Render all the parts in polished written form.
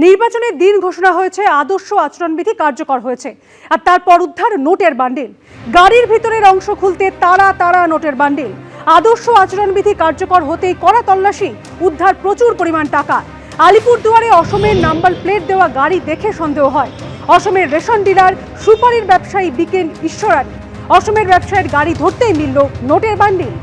নির্বাচনের দিন ঘোষণা হয়েছে, আদর্শ আচরণবিধি কার্যকর হয়েছে, আর তারপর উদ্ধার নোটের বান্ডিল। গাড়ির ভিতরের অংশ খুলতে তারা তারা নোটের বান্ডিল। আদর্শ আচরণবিধি কার্যকর হতেই কড়া তল্লাশি, উদ্ধার প্রচুর পরিমাণ টাকা। আলিপুরদুয়ারে অসমের নাম্বার প্লেট দেওয়া গাড়ি দেখে সন্দেহ হয়। অসমের রেশন ডিলার সুপারির ব্যবসায়ী বিকেন ঈশ্বরানী। অসমের ব্যবসায়ীর গাড়ি ধরতেই মিলল নোটের বান্ডিল।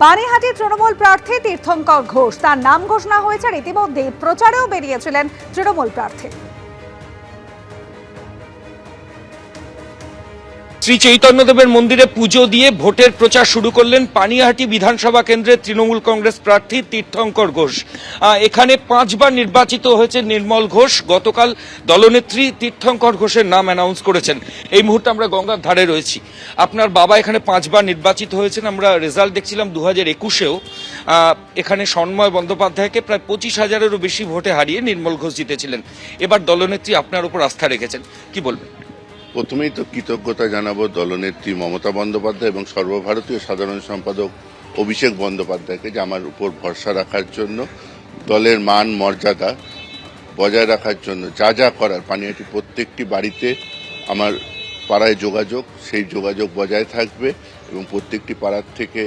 পানিহাটি তৃণমূল প্রার্থী তীর্থঙ্কর ঘোষ, তার নাম ঘোষণা হয়েছে। ইতিমধ্যে প্রচারেও বেরিয়েছিলেন তৃণমূল প্রার্থী। শ্রী চৈতন্যদেবের মন্দিরে পুজো দিয়ে ভোটের প্রচার শুরু করলেন পানিহাটি বিধানসভা কেন্দ্রের তৃণমূল কংগ্রেস প্রার্থী তীর্থঙ্কর ঘোষ। এখানে 5 বার নির্বাচিত হয়েছে নির্মল ঘোষ। গতকাল দলনেত্রী তীর্থঙ্কর ঘোষের নাম অ্যানাউন্স করেছেন। এই মুহূর্তে আমরা গঙ্গার ধারে রয়েছি। আপনার বাবা এখানে 5 বার নির্বাচিত হয়েছেন। আমরা রেজাল্ট দেখছিলাম 2021-এও এখানে সন্ময় বন্দ্যোপাধ্যায়কে প্রায় 25,000-এরও বেশি ভোটে হারিয়ে নির্মল ঘোষ জিতেছিলেন। এবার দলনেত্রী আপনার উপর আস্থা রেখেছেন, কি বলবেন? প্রথমেই তো কৃতজ্ঞতা জানাবো দলনেত্রী মমতা বন্দ্যোপাধ্যায় এবং সর্বভারতীয় সাধারণ সম্পাদক অভিষেক বন্দ্যোপাধ্যায়কে, যে আমার উপর ভরসা রাখার জন্য, দলের মান মর্যাদা বজায় রাখার জন্য যা যা করার। পানিহাটি প্রত্যেকটি বাড়িতে আমার পাড়ায় যোগাযোগ, সেই যোগাযোগ বজায় থাকবে এবং প্রত্যেকটি পাড়ার থেকে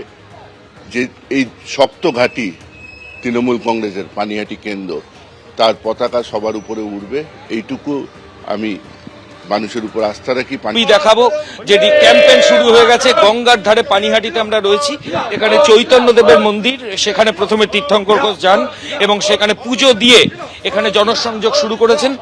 যে এই সপ্তঘাটি তৃণমূল কংগ্রেসের পানিহাটি কেন্দ্র, তার পতাকা সবার উপরে উঠবে, এইটুকু আমি মানুষের উপর আস্থা রাখি। দেখাবো যে ক্যাম্পেইন শুরু হয়ে গেছে। গঙ্গার ধারে পানিহাটিতে আমরা রয়েছি। এখানে চৈতন্যদেবের মন্দির, সেখানে প্রথমে তীর্থঙ্কর ঘোষ যান এবং সেখানে পুজো দিয়ে এখানে জনসংযোগ শুরু করেছেন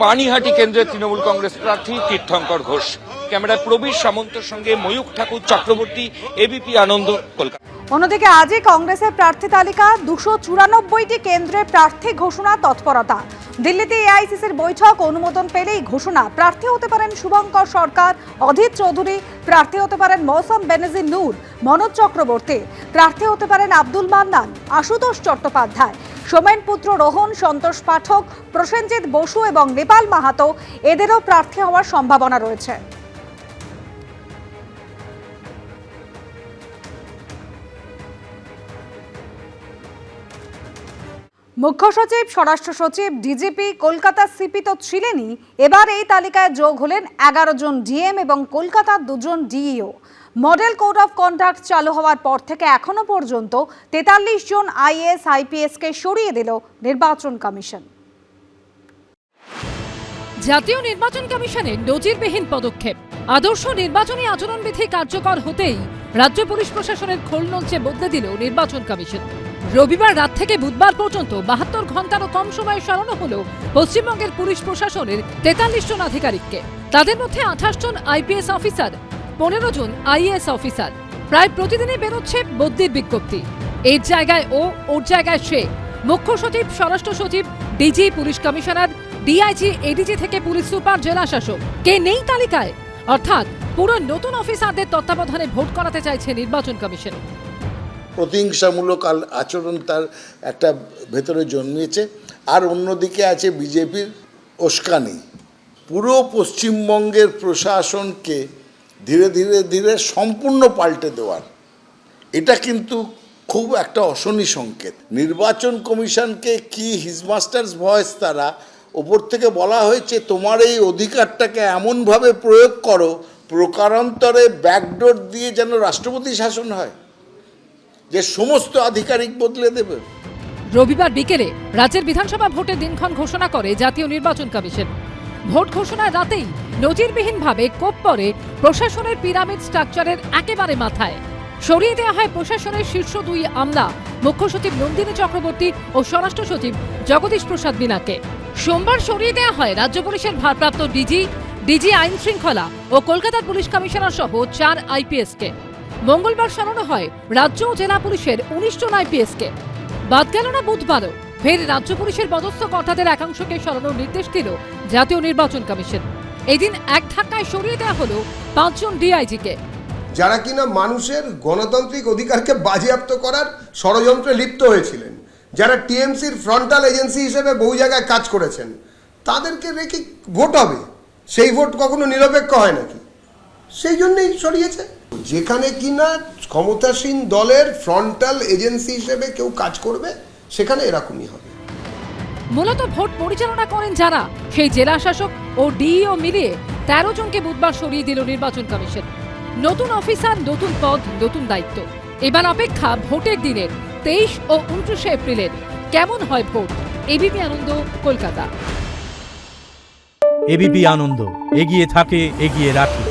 পানিহাটি কেন্দ্রের তৃণমূল কংগ্রেস প্রার্থী তীর্থঙ্কর ঘোষ। ক্যামেরায় প্রবীর সামন্তর সঙ্গে ময়ূক ঠাকুর চক্রবর্তী, এবিপি আনন্দ, কলকাতা। অন্যদিকে আজই কংগ্রেসের প্রার্থী তালিকা, 294টি কেন্দ্রে প্রার্থী ঘোষণা তৎপরতা। দিল্লিতে এআইসিসির বৈঠক, অনুমোদন পেলেই ঘোষণা। প্রার্থী হতে পারেন শুভঙ্কর সরকার, অধীর চৌধুরী। প্রার্থী হতে পারেন মৌসম বেনজির নূর, মনোজ চক্রবর্তী। প্রার্থী হতে পারেন আব্দুল মান্নান, আশুতোষ চট্টোপাধ্যায়, সোমেন পুত্র রোহন, সন্তোষ পাঠক, প্রসেনজিৎ বসু এবং নেপাল মাহাতো। এদেরও প্রার্থী হওয়ার সম্ভাবনা রয়েছে। মুখ্য সচিব, স্বরাষ্ট্র সচিব, ডিজিপি, কলকাতা সিপি তো ছিলেনই। এবার এই তালিকায় যোগ হলেন 11 জন ডিএম এবং কলকাতার 2 জন DEO. Model code of conduct চালু হওয়ার পর থেকে এখনো পর্যন্ত 43 জন আইএএস আইপিএসকে সরিয়ে দিল নির্বাচন কমিশন। জাতীয় নির্বাচন কমিশনের নজিরবিহীন পদক্ষেপ। আদর্শ নির্বাচনী আচরণবিধি কার্যকর হতেই রাজ্য পুলিশ প্রশাসনের খোলনলচে বদলে দিল নির্বাচন কমিশন। রবিবার রাত থেকে বুধবার পর্যন্ত 72 ঘন্টারও কম সময়ে সরানো হলো পশ্চিমবঙ্গের পুলিশ প্রশাসনের 43 জন আধিকারিককে। তাদের মধ্যে 28 জন আইপিএস অফিসার, 15 জন আইএএস অফিসার। প্রায় প্রতিদিনই বেরোচ্ছে বদলির বিজ্ঞপ্তি। এর জায়গায় ও, ওর জায়গায় সে। মুখ্য সচিব, স্বরাষ্ট্র সচিব, DG, police commissioner, DIG, ADG থেকে পুলিশ সুপার, জেলা শাসক কে নেই তালিকায়। অর্থাৎ পুরো নতুন অফিসারদের তত্ত্বাবধানে ভোট করাতে চাইছে নির্বাচন কমিশন। প্রতিহিংসামূলক আচরণ তার একটা ভেতরে জন্মিয়েছে। আর অন্যদিকে আছে বিজেপির উস্কানি। পুরো পশ্চিমবঙ্গের প্রশাসনকে ধীরে ধীরে ধীরে সম্পূর্ণ পাল্টে দেওয়ার, এটা কিন্তু খুব একটা অশনি সংকেত। নির্বাচন কমিশনকে কি হিজমাস্টার্স ভয়েস, তারা ওপর থেকে বলা হয়েছে তোমার এই অধিকারটাকে এমনভাবে প্রয়োগ করো প্রকারান্তরে ব্যাকডোর দিয়ে যেন রাষ্ট্রপতি শাসন হয়, যে সমস্ত আধিকারিক বদলে দেবে। রবিবার বিকেলে রাজ্যের বিধানসভা ভোটের দিনক্ষণ ঘোষণা করে জাতীয় নির্বাচন কমিশন। ভোট ঘোষণার রাতেই নজিরবিহীনভাবে কোপ পড়ে প্রশাসনের পিরামিড স্ট্রাকচারের একেবারে মাথায়। সরিয়ে দেওয়া হয় প্রশাসনের শীর্ষ 2 আমলা, মুখ্য সচিব নন্দিনী চক্রবর্তী ও স্বরাষ্ট্র সচিব জগদীশ প্রসাদ মীনাকে। সোমবার সরিয়ে দেওয়া হয় রাজ্য পুলিশের ভারপ্রাপ্ত ডিজি আইন শৃঙ্খলা ও কলকাতার পুলিশ কমিশনার সহ 4 আইপিএসকে। মঙ্গলবার সরানো হয় রাজ্য ও জেলা পুলিশের 19 জন আইপিএসকে। বাদ গেল না বুধবারও ফের রাজ্য পুলিশের পদস্থ কর্তাদের একাংশকে সরানোর নির্দেশ দিল জাতীয় নির্বাচন কমিশন। এদিন এক ধাক্কায় সরিয়ে দেওয়া হলো 5 জন ডিআইজিকে, যারা কিনা মানুষের গণতান্ত্রিক অধিকারকে বাজেয়াপ্ত করার ষড়যন্ত্রে লিপ্ত হয়েছিলেন, যারা টিএমসির ফ্রন্টাল এজেন্সি হিসেবে বহু জায়গায় কাজ করেছেন, তাদেরকে রেখে ভোট হবে, সেই ভোট কখনো নিরপেক্ষ হয় নাকি? সেই জন্যই সরিয়েছে। যেখানে কিনা ক্ষমতাসীন দলের ফ্রন্টাল এজেন্সি হিসেবে কেউ কাজ করবে, সেখানে এরকমই হবে। মূলত ভোট পরিচালনা করেন যারা, সেই জেলা শাসক ও ডিইও মিলিয়ে 13 জনকে বুধবার সরিয়ে দিল নির্বাচন কমিশন। নতুন অফিসার, নতুন পদ, নতুন দায়িত্ব। এবার অপেক্ষা ভোটের দিনের 23 ও 29 এপ্রিলের। কেমন হয় ভোট? এবিপি আনন্দ, কলকাতা। এবিপি আনন্দ, এগিয়ে থাকে, এগিয়ে রাখে।